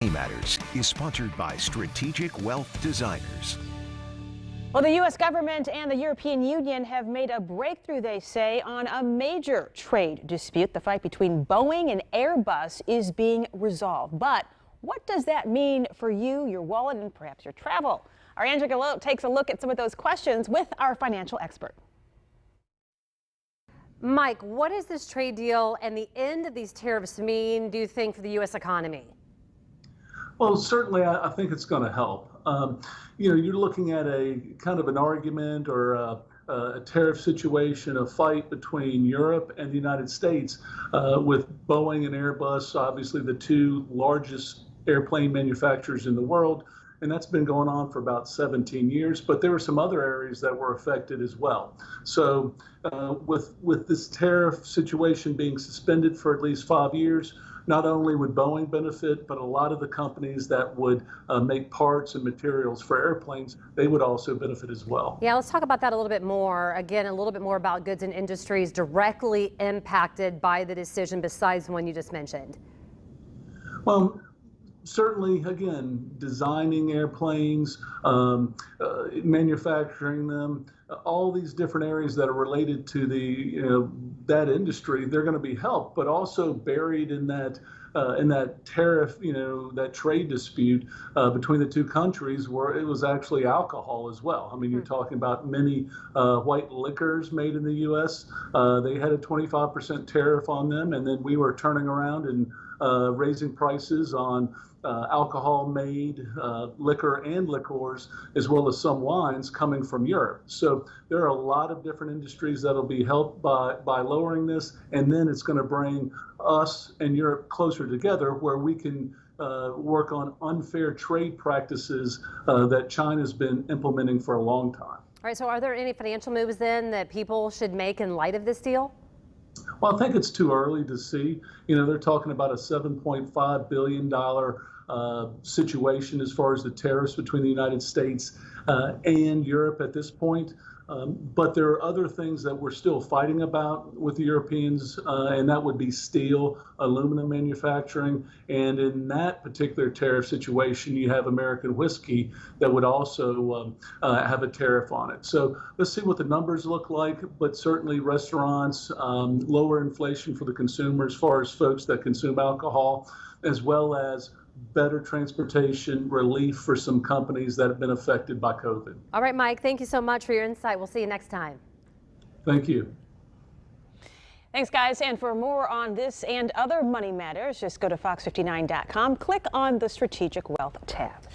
Money Matters is sponsored by Strategic Wealth Designers. Well, the U.S. government and the European Union have made a breakthrough, they say, on a major trade dispute. The fight between Boeing and Airbus is being resolved. But what does that mean for you, your wallet, and perhaps your travel? Our Andrea Galote takes a look at some of those questions with our financial expert. Mike, what does this trade deal and the end of these tariffs mean, do you think, for the U.S. economy? Well, certainly, I think it's going to help. You're looking at a kind of an argument or a tariff situation, a fight between Europe and the United States with Boeing and Airbus, obviously the two largest airplane manufacturers in the world. And that's been going on for about 17 years, but there were some other areas that were affected as well. So with this tariff situation being suspended for at least 5 years, not only would Boeing benefit, but a lot of the companies that would make parts and materials for airplanes, they would also benefit as well. Yeah, let's talk about that a little bit more. Again, a little bit more about goods and industries directly impacted by the decision besides the one you just mentioned. Well, certainly, again, designing airplanes, manufacturing them, all these different areas that are related to that industry, they're going to be helped, but also buried in that tariff, that trade dispute between the two countries, where it was actually alcohol as well. I mean, you're talking about many white liquors made in the U.S. They had a 25% tariff on them, and then we were turning around and raising prices on alcohol-made liquor and liqueurs, as well as some wines coming from Europe. So there are a lot of different industries that'll be helped by lowering this, and then it's going to bring us and Europe closer together, where we can work on unfair trade practices that China's been implementing for a long time. All right, so are there any financial moves then that people should make in light of this deal? Well, I think it's too early to see. They're talking about a $7.5 billion situation as far as the tariffs between the United States and Europe at this point. But there are other things that we're still fighting about with the Europeans, and that would be steel, aluminum manufacturing. And in that particular tariff situation, you have American whiskey that would also have a tariff on it. So let's see what the numbers look like, but certainly restaurants, lower inflation for the consumer as far as folks that consume alcohol, as well as better transportation relief for some companies that have been affected by COVID. All right, Mike, thank you so much for your insight. We'll see you next time. Thank you. Thanks, guys. And for more on this and other money matters, just go to fox59.com, click on the Strategic Wealth tab.